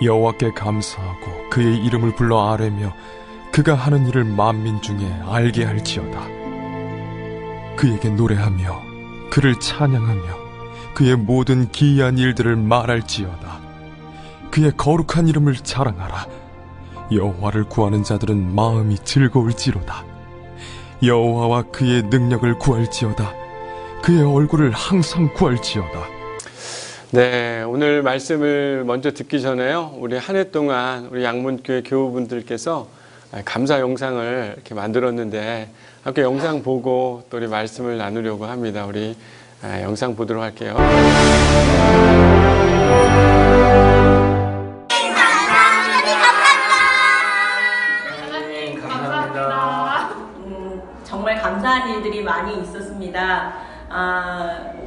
여호와께 감사하고 그의 이름을 불러 아뢰며 그가 하는 일을 만민 중에 알게 할지어다. 그에게 노래하며 그를 찬양하며 그의 모든 기이한 일들을 말할지어다. 그의 거룩한 이름을 자랑하라. 여호와를 구하는 자들은 마음이 즐거울지로다. 여호와와 그의 능력을 구할지어다. 그의 얼굴을 항상 구할지어다. 네, 오늘 말씀을 먼저 듣기 전에요. 우리 한 해 동안 우리 양문교회 교우분들께서 감사 영상을 이렇게 만들었는데 함께 영상 보고 또 우리 말씀을 나누려고 합니다. 우리 영상 보도록 할게요. 정말 감사한 일들이 많이 있었습니다.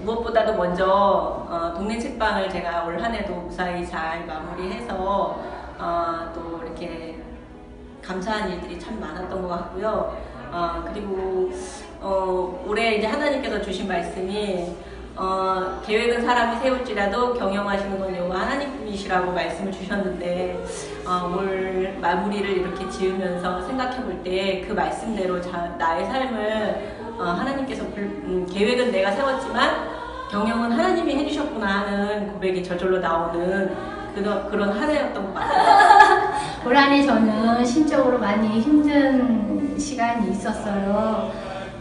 무엇보다도 먼저 동네 책방을 제가 올 한 해도 무사히 잘 마무리해서 또 이렇게 감사한 일들이 참 많았던 것 같고요. 그리고 올해 이제 하나님께서 주신 말씀이 계획은 사람이 세울지라도 경영하시는 건 여호와 하나님이시라고 말씀을 주셨는데 올 마무리를 이렇게 지으면서 생각해 볼 때 그 말씀대로 나의 삶을 하나님께서 계획은 내가 세웠지만 경영은 하나님이 해주셨구나 하는 고백이 저절로 나오는 그런 한 해였던 것 같아요. 올 한 해 저는 심적으로 많이 힘든 시간이 있었어요.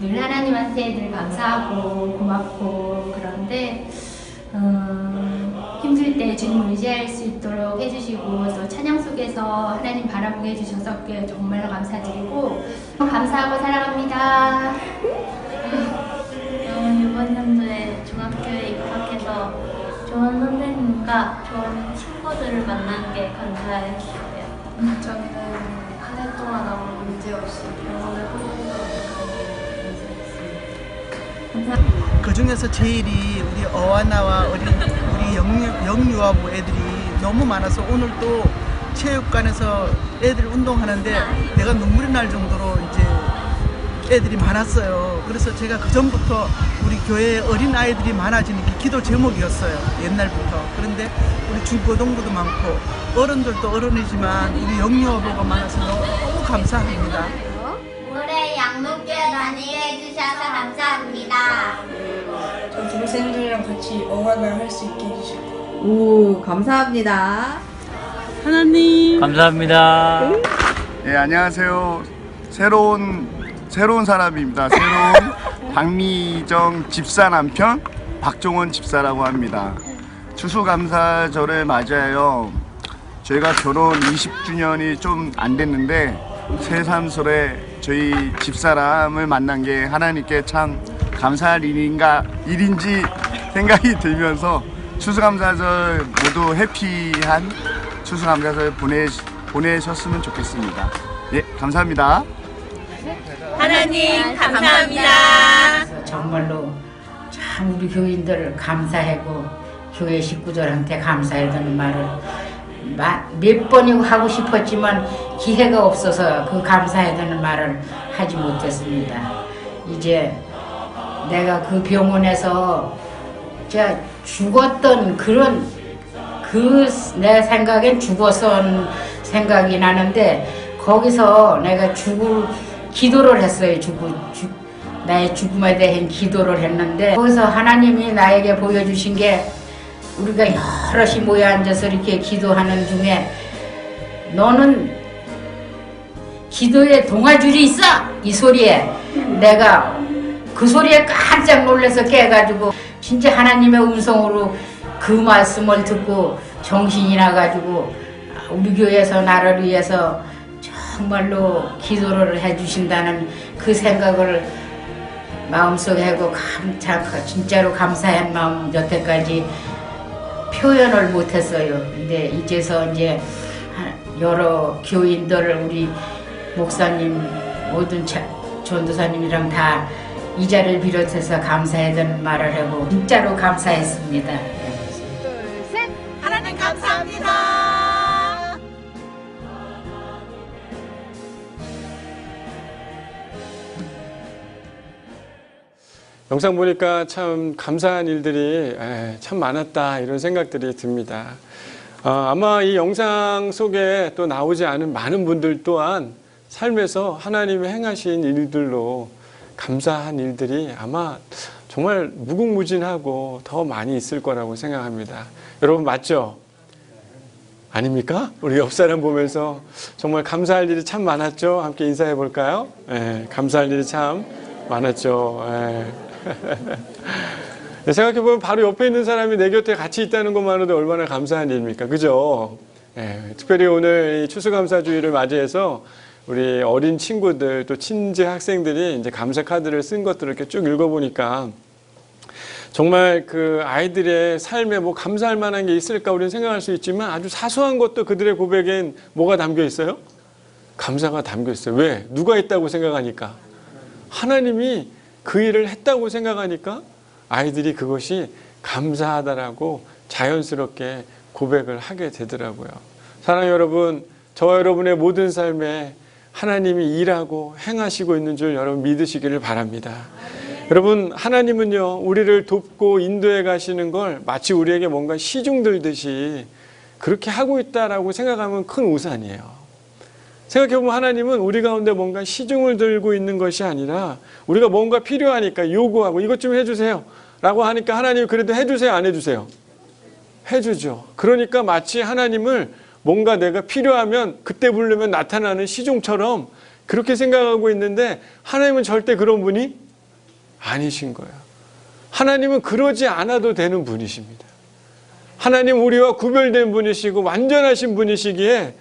늘 하나님한테 늘 감사하고 고맙고 그런데 힘들 때 주님을 의지할 수 있도록 해주시고 또 찬양 속에서 하나님 바라보게 해주셔서 정말 감사드리고 감사하고 살아갑니다. 이번 연도에 중학교에 입학해서 좋은 선생님과 좋은 친구들을 만난 게 감사했어요. 저는 한 해 동안 아무 문제 없이 병원을 그 중에서 제일이 우리 어와나와 우리 영유아부 애들이 너무 많아서 오늘 또 체육관에서 애들 운동하는데 내가 눈물이 날 정도로 이제 애들이 많았어요. 그래서 제가 그 전부터 우리 교회에 어린 아이들이 많아지는 게 기도 제목이었어요. 옛날부터. 그런데 우리 중고등부도 많고 어른들도 어른이지만 우리 영유아부가 많아서 너무 감사합니다. 올해 양문교회 다니게 해주셔서 감사합니다. 저 동생들이랑 같이 어와나 할 수 있게 해주시고. 오, 감사합니다. 하나님 감사합니다. 네, 안녕하세요. 새로운 사람입니다. 새로운 박미정 집사 남편 박종원 집사라고 합니다. 추수감사절을 맞아요. 저희가 결혼 20주년이 좀 안 됐는데 새삼스레 저희 집사람을 만난 게 하나님께 참 감사할 일인지 생각이 들면서 추수감사절 모두 해피한 추수감사절 보내셨으면 좋겠습니다. 예, 감사합니다. 하나님 감사합니다. 정말로 참 우리 교인들 감사하고 교회 식구들한테 감사해야 되는 말을 몇 번이고 하고 싶었지만 기회가 없어서 그 감사해야 되는 말을 하지 못했습니다. 이제 내가 그 병원에서 죽었던 내 생각엔 죽었던 생각이 나는데 거기서 내가 기도를 했어요. 나의 죽음에 대한 기도를 했는데 거기서 하나님이 나에게 보여주신 게 우리가 여럿이 모여 앉아서 이렇게 기도하는 중에 너는 기도에 동아줄이 있어! 이 소리에 내가 그 소리에 깜짝 놀라서 깨가지고 진짜 하나님의 음성으로 그 말씀을 듣고 정신이 나가지고 우리 교회에서 나를 위해서 정말로 기도를 해주신다는 그 생각을 마음속에 하고 진짜로 감사한 마음 여태까지 표현을 못했어요. 근데 이제서 이제 여러 교인들을 우리 목사님 모든 전도사님이랑 다 이 자리를 비롯해서 감사해야 되는 말을 하고 진짜로 감사했습니다. 둘, 셋! 하나님 감사합니다. 영상 보니까 참 감사한 일들이 참 많았다 이런 생각들이 듭니다. 아마 이 영상 속에 또 나오지 않은 많은 분들 또한 삶에서 하나님이 행하신 일들로 감사한 일들이 아마 정말 무궁무진하고 더 많이 있을 거라고 생각합니다. 여러분 맞죠? 아닙니까? 우리 옆 사람 보면서 정말 감사할 일이 참 많았죠? 함께 인사해 볼까요? 감사할 일이 참 많았죠. 생각해보면 바로 옆에 있는 사람이 내 곁에 같이 있다는 것만으로도 얼마나 감사한 일입니까? 그죠? 특별히 오늘 이 추수감사주의를 맞이해서 우리 어린 친구들 또 친지 학생들이 이제 감사 카드를 쓴 것들을 이렇게 쭉 읽어보니까 정말 그 아이들의 삶에 뭐 감사할 만한 게 있을까 우리는 생각할 수 있지만 아주 사소한 것도 그들의 고백엔 뭐가 담겨 있어요? 감사가 담겨 있어요. 왜? 누가 했다고 생각하니까? 하나님이 그 일을 했다고 생각하니까 아이들이 그것이 감사하다라고 자연스럽게 고백을 하게 되더라고요. 사랑하는 여러분, 저와 여러분의 모든 삶에 하나님이 일하고 행하시고 있는 줄 여러분 믿으시기를 바랍니다. 여러분, 하나님은요, 우리를 돕고 인도해 가시는 걸 마치 우리에게 뭔가 시중 들듯이 그렇게 하고 있다라고 생각하면 큰 오산이에요. 생각해보면 하나님은 우리 가운데 뭔가 시중을 들고 있는 것이 아니라 우리가 뭔가 필요하니까 요구하고 이것 좀 해주세요 라고 하니까 하나님이 그래도 해주세요, 안 해주세요? 해주죠. 그러니까 마치 하나님을 뭔가 내가 필요하면 그때 부르면 나타나는 시중처럼 그렇게 생각하고 있는데 하나님은 절대 그런 분이 아니신 거예요. 하나님은 그러지 않아도 되는 분이십니다. 하나님 우리와 구별된 분이시고 완전하신 분이시기에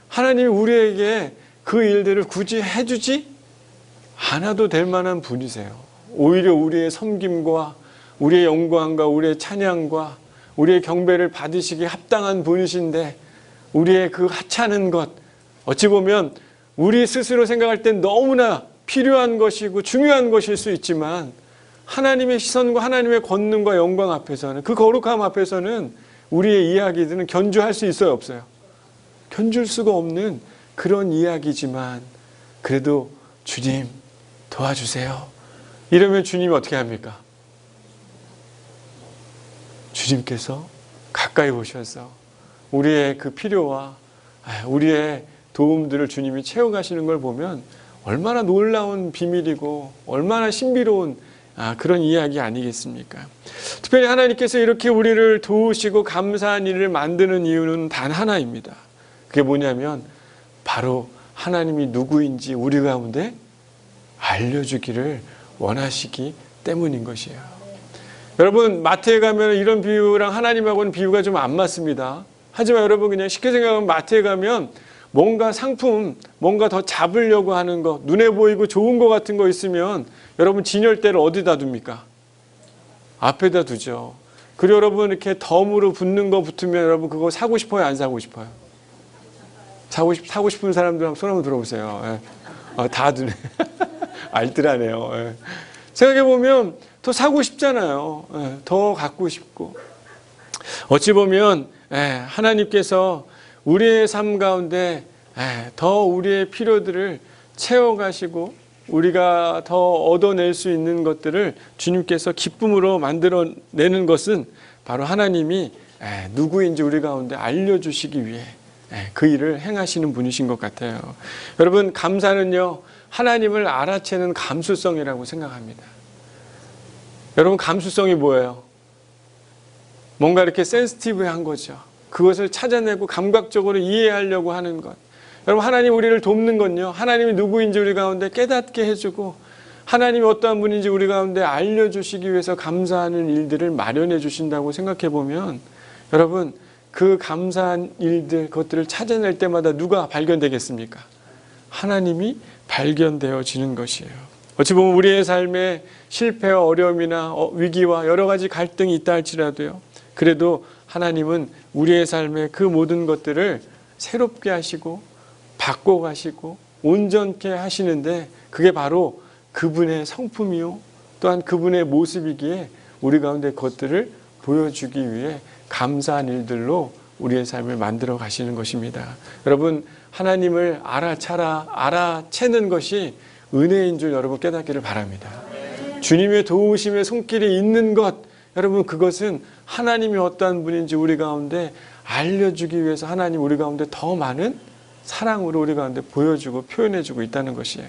하나님이 우리에게 그 일들을 굳이 해주지 않아도 될 만한 분이세요. 오히려 우리의 섬김과 우리의 영광과 우리의 찬양과 우리의 경배를 받으시기에 합당한 분이신데 우리의 그 하찮은 것 어찌 보면 우리 스스로 생각할 땐 너무나 필요한 것이고 중요한 것일 수 있지만 하나님의 시선과 하나님의 권능과 영광 앞에서는 그 거룩함 앞에서는 우리의 이야기들은 견주할 수 있어요, 없어요? 견줄 수가 없는 그런 이야기지만 그래도 주님 도와주세요. 이러면 주님이 어떻게 합니까? 주님께서 가까이 오셔서 우리의 그 필요와 우리의 도움들을 주님이 채워가시는 걸 보면 얼마나 놀라운 비밀이고 얼마나 신비로운 그런 이야기 아니겠습니까? 특별히 하나님께서 이렇게 우리를 도우시고 감사한 일을 만드는 이유는 단 하나입니다. 그게 뭐냐면 바로 하나님이 누구인지 우리 가운데 알려주기를 원하시기 때문인 것이에요. 여러분 마태에 가면 이런 비유랑 하나님하고는 비유가 좀 안 맞습니다. 하지만 여러분 그냥 쉽게 생각하면 마태에 가면 뭔가 상품, 뭔가 더 잡으려고 하는 거, 눈에 보이고 좋은 거 같은 거 있으면 여러분 진열대를 어디다 둡니까? 앞에다 두죠. 그리고 여러분 이렇게 덤으로 붙는 거 붙으면 여러분 그거 사고 싶어요? 안 사고 싶어요? 사고 싶은 사람들 한번 손 한번 들어보세요. 다 두네. 알뜰하네요. 생각해보면 더 사고 싶잖아요. 더 갖고 싶고. 어찌 보면 하나님께서 우리의 삶 가운데 더 우리의 필요들을 채워가시고 우리가 더 얻어낼 수 있는 것들을 주님께서 기쁨으로 만들어내는 것은 바로 하나님이 누구인지 우리 가운데 알려주시기 위해 그 일을 행하시는 분이신 것 같아요. 여러분 감사는요 하나님을 알아채는 감수성이라고 생각합니다. 여러분 감수성이 뭐예요? 뭔가 이렇게 센시티브한 거죠. 그것을 찾아내고 감각적으로 이해하려고 하는 것. 여러분 하나님 우리를 돕는 건요 하나님이 누구인지 우리 가운데 깨닫게 해주고 하나님이 어떠한 분인지 우리 가운데 알려주시기 위해서 감사하는 일들을 마련해 주신다고 생각해 보면 여러분 그 감사한 일들 그것들을 찾아낼 때마다 누가 발견되겠습니까? 하나님이 발견되어지는 것이에요. 어찌 보면 우리의 삶에 실패와 어려움이나 위기와 여러 가지 갈등이 있다 할지라도요 그래도 하나님은 우리의 삶의 그 모든 것들을 새롭게 하시고 바꿔가시고 온전케 하시는데 그게 바로 그분의 성품이요 또한 그분의 모습이기에 우리 가운데 그것들을 보여주기 위해 감사한 일들로 우리의 삶을 만들어 가시는 것입니다. 여러분 하나님을 알아채는 것이 은혜인 줄 여러분 깨닫기를 바랍니다. 주님의 도우심의 손길이 있는 것 여러분 그것은 하나님이 어떠한 분인지 우리 가운데 알려주기 위해서 하나님 우리 가운데 더 많은 사랑으로 우리 가운데 보여주고 표현해주고 있다는 것이에요.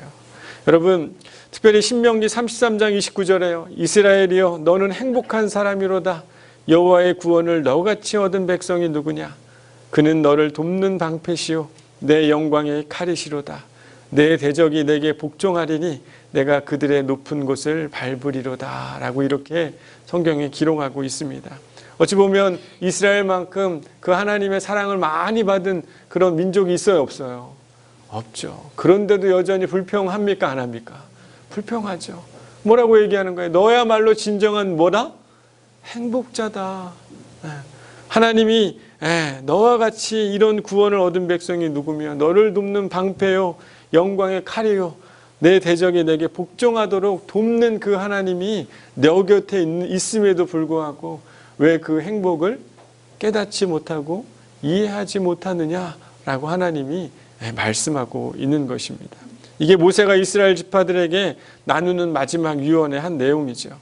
여러분, 특별히 신명기 33장 29절에요. 이스라엘이여 너는 행복한 사람이로다. 여호와의 구원을 너같이 얻은 백성이 누구냐? 그는 너를 돕는 방패시오 내 영광의 칼이시로다. 내 대적이 내게 복종하리니 내가 그들의 높은 곳을 밟으리로다. 라고 이렇게 성경에 기록하고 있습니다. 어찌 보면 이스라엘만큼 그 하나님의 사랑을 많이 받은 그런 민족이 있어요, 없어요? 없죠. 그런데도 여전히 불평합니까, 안 합니까? 불평하죠. 뭐라고 얘기하는 거예요? 너야말로 진정한 뭐다? 행복자다. 하나님이 너와 같이 이런 구원을 얻은 백성이 누구며 너를 돕는 방패요 영광의 칼이요 내 대적이 내게 복종하도록 돕는 그 하나님이 너 곁에 있음에도 불구하고 왜 그 행복을 깨닫지 못하고 이해하지 못하느냐라고 하나님이 말씀하고 있는 것입니다. 이게 모세가 이스라엘 지파들에게 나누는 마지막 유언의 한 내용이죠.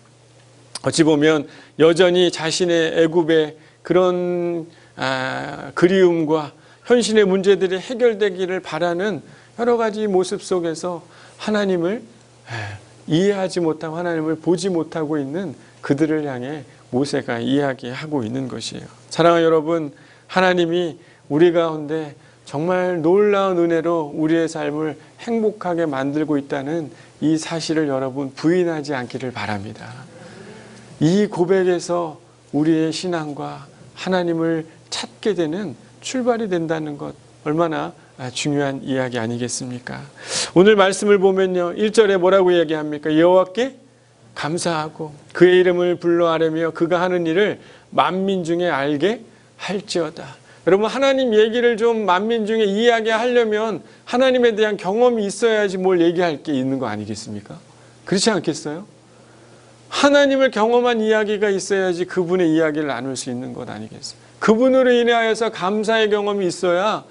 어찌 보면 여전히 자신의 애굽의 그런 그리움과 현실의 문제들이 해결되기를 바라는 여러 가지 모습 속에서 하나님을 이해하지 못하고 하나님을 보지 못하고 있는 그들을 향해 모세가 이야기하고 있는 것이에요. 사랑하는 여러분, 하나님이 우리 가운데 정말 놀라운 은혜로 우리의 삶을 행복하게 만들고 있다는 이 사실을 여러분 부인하지 않기를 바랍니다. 이 고백에서 우리의 신앙과 하나님을 찾게 되는 출발이 된다는 것 얼마나 중요한 이야기 아니겠습니까? 오늘 말씀을 보면요, 1절에 뭐라고 이야기합니까? 여호와께 감사하고 그의 이름을 불러 아뢰며 그가 하는 일을 만민 중에 알게 할지어다. 여러분, 하나님 얘기를 좀 만민 중에 이야기하려면 하나님에 대한 경험이 있어야지 뭘 얘기할 게 있는 거 아니겠습니까? 그렇지 않겠어요? 하나님을 경험한 이야기가 있어야지 그분의 이야기를 나눌 수 있는 것 아니겠어요? 그분으로 인하여서 감사의 경험이 있어야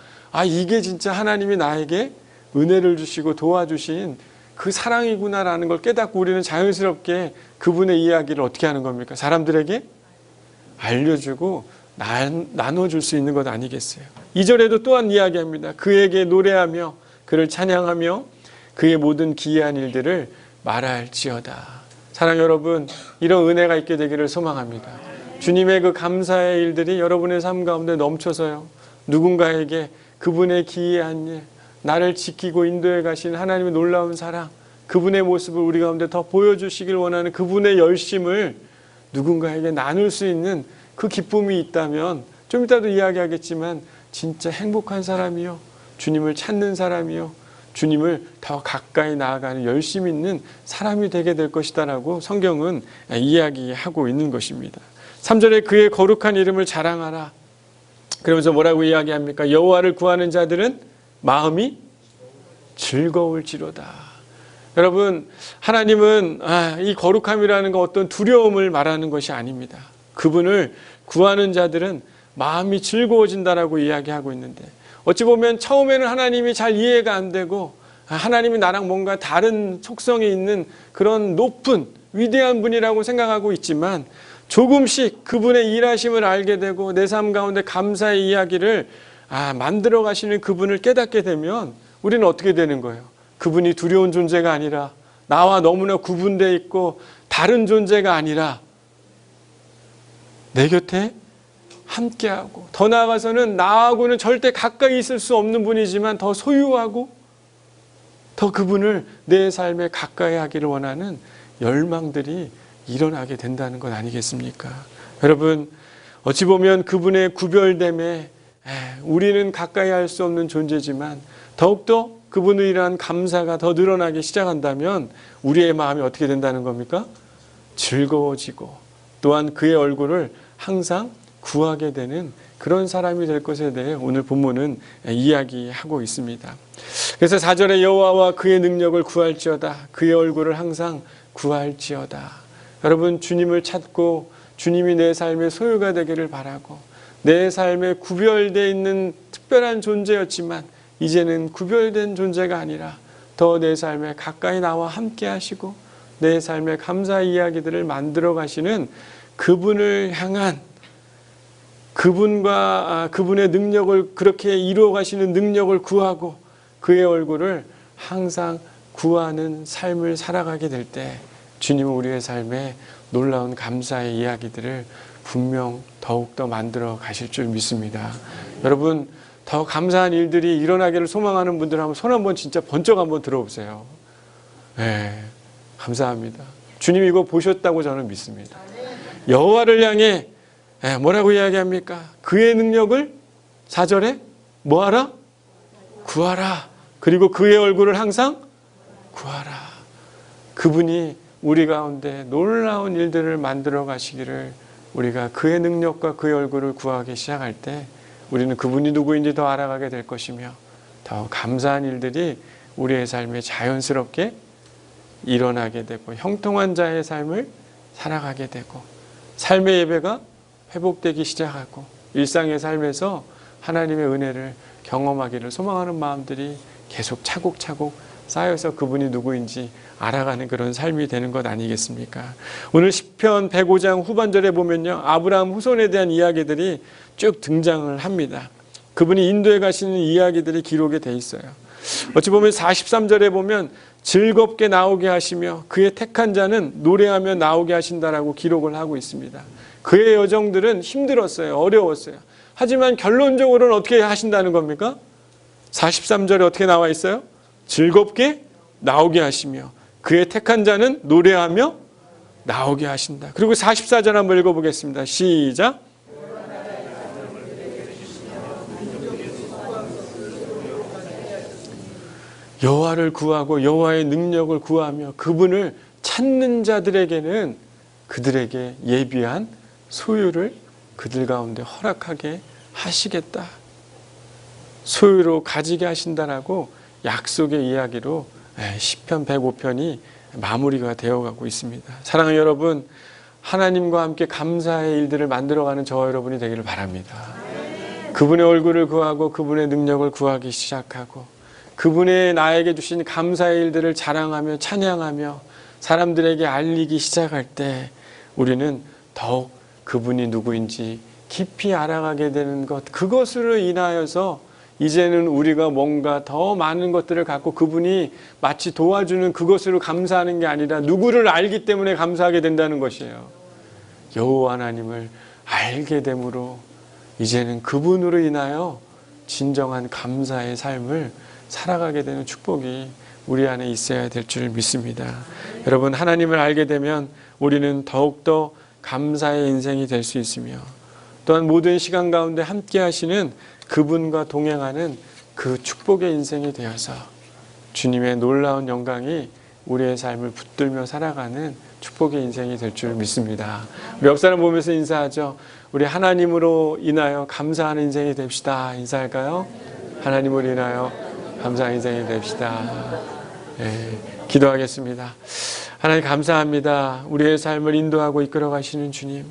이게 진짜 하나님이 나에게 은혜를 주시고 도와주신 그 사랑이구나라는 걸 깨닫고 우리는 자연스럽게 그분의 이야기를 어떻게 하는 겁니까? 사람들에게 알려주고 나눠줄 수 있는 것 아니겠어요? 2절에도 또한 이야기합니다. 그에게 노래하며 그를 찬양하며 그의 모든 기이한 일들을 말할지어다. 사랑 여러분, 이런 은혜가 있게 되기를 소망합니다. 주님의 그 감사의 일들이 여러분의 삶 가운데 넘쳐서요, 누군가에게 그분의 기이한 일, 나를 지키고 인도해 가신 하나님의 놀라운 사랑, 그분의 모습을 우리 가운데 더 보여주시길 원하는 그분의 열심을 누군가에게 나눌 수 있는 그 기쁨이 있다면, 좀 이따도 이야기하겠지만 진짜 행복한 사람이요, 주님을 찾는 사람이요, 주님을 더 가까이 나아가는 열심 있는 사람이 되게 될 것이다 라고 성경은 이야기하고 있는 것입니다. 3절에 그의 거룩한 이름을 자랑하라. 그러면서 뭐라고 이야기합니까? 여호와를 구하는 자들은 마음이 즐거울지로다. 여러분, 하나님은 이 거룩함이라는 건 어떤 두려움을 말하는 것이 아닙니다. 그분을 구하는 자들은 마음이 즐거워진다라고 이야기하고 있는데, 어찌 보면 처음에는 하나님이 잘 이해가 안 되고 하나님이 나랑 뭔가 다른 속성이 있는 그런 높은 위대한 분이라고 생각하고 있지만, 조금씩 그분의 일하심을 알게 되고 내 삶 가운데 감사의 이야기를 만들어 가시는 그분을 깨닫게 되면 우리는 어떻게 되는 거예요? 그분이 두려운 존재가 아니라, 나와 너무나 구분되어 있고 다른 존재가 아니라 내 곁에 함께하고, 더 나아가서는 나하고는 절대 가까이 있을 수 없는 분이지만 더 소유하고 더 그분을 내 삶에 가까이 하기를 원하는 열망들이 일어나게 된다는 것 아니겠습니까? 여러분, 어찌 보면 그분의 구별됨에 우리는 가까이 할 수 없는 존재지만 더욱더 그분을 인한 감사가 더 늘어나기 시작한다면 우리의 마음이 어떻게 된다는 겁니까? 즐거워지고 또한 그의 얼굴을 항상 구하게 되는 그런 사람이 될 것에 대해 오늘 본문은 이야기하고 있습니다. 그래서 4절에 여호와와 그의 능력을 구할지어다. 그의 얼굴을 항상 구할지어다. 여러분, 주님을 찾고 주님이 내 삶의 소유가 되기를 바라고, 내 삶에 구별되어 있는 특별한 존재였지만 이제는 구별된 존재가 아니라 더 내 삶에 가까이 나와 함께 하시고 내 삶의 감사 이야기들을 만들어 가시는 그분을 향한 그분의 능력을 그렇게 이루어 가시는 능력을 구하고 그의 얼굴을 항상 구하는 삶을 살아가게 될 때 주님은 우리의 삶에 놀라운 감사의 이야기들을 분명 더욱더 만들어 가실 줄 믿습니다. 여러분, 더 감사한 일들이 일어나기를 소망하는 분들 한번 손 한번 진짜 번쩍 한번 들어보세요. 네, 감사합니다. 주님이 이거 보셨다고 저는 믿습니다. 여호와를 향해 뭐라고 이야기합니까? 그의 능력을 4절에 뭐하라? 구하라. 그리고 그의 얼굴을 항상 구하라. 그분이 우리 가운데 놀라운 일들을 만들어 가시기를 우리가 그의 능력과 그의 얼굴을 구하기 시작할 때 우리는 그분이 누구인지 더 알아가게 될 것이며 더 감사한 일들이 우리의 삶에 자연스럽게 일어나게 되고 형통한 자의 삶을 살아가게 되고 삶의 예배가 회복되기 시작하고 일상의 삶에서 하나님의 은혜를 경험하기를 소망하는 마음들이 계속 차곡차곡 쌓여서 그분이 누구인지 알아가는 그런 삶이 되는 것 아니겠습니까? 오늘 시편 105장 후반절에 보면요, 아브라함 후손에 대한 이야기들이 쭉 등장을 합니다. 그분이 인도에 가시는 이야기들이 기록이 돼 있어요. 어찌 보면 43절에 보면 즐겁게 나오게 하시며 그의 택한 자는 노래하며 나오게 하신다라고 기록을 하고 있습니다. 그의 여정들은 힘들었어요. 어려웠어요. 하지만 결론적으로는 어떻게 하신다는 겁니까? 43절에 어떻게 나와 있어요? 즐겁게 나오게 하시며 그의 택한 자는 노래하며 나오게 하신다. 그리고 44절 한번 읽어보겠습니다. 시작. 여호와를 구하고 여호와의 능력을 구하며 그분을 찾는 자들에게는 그들에게 예비한 소유를 그들 가운데 허락하게 하시겠다. 소유로 가지게 하신다라고 약속의 이야기로 시편 105편이 마무리가 되어가고 있습니다. 사랑하는 여러분, 하나님과 함께 감사의 일들을 만들어가는 저와 여러분이 되기를 바랍니다. 그분의 얼굴을 구하고 그분의 능력을 구하기 시작하고 그분의 나에게 주신 감사의 일들을 자랑하며 찬양하며 사람들에게 알리기 시작할 때 우리는 더욱 그분이 누구인지 깊이 알아가게 되는 것, 그것으로 인하여서 이제는 우리가 뭔가 더 많은 것들을 갖고 그분이 마치 도와주는 그것으로 감사하는 게 아니라 누구를 알기 때문에 감사하게 된다는 것이에요. 여호와 하나님을 알게 됨으로 이제는 그분으로 인하여 진정한 감사의 삶을 살아가게 되는 축복이 우리 안에 있어야 될 줄 믿습니다. 여러분, 하나님을 알게 되면 우리는 더욱더 감사의 인생이 될 수 있으며 또한 모든 시간 가운데 함께 하시는 그분과 동행하는 그 축복의 인생이 되어서 주님의 놀라운 영광이 우리의 삶을 붙들며 살아가는 축복의 인생이 될 줄 믿습니다. 우리 옆 사람 보면서 인사하죠. 우리 하나님으로 인하여 감사하는 인생이 됩시다. 인사할까요? 하나님으로 인하여 감사한 인생이 됩시다. 네, 기도하겠습니다. 하나님 감사합니다. 우리의 삶을 인도하고 이끌어 가시는 주님.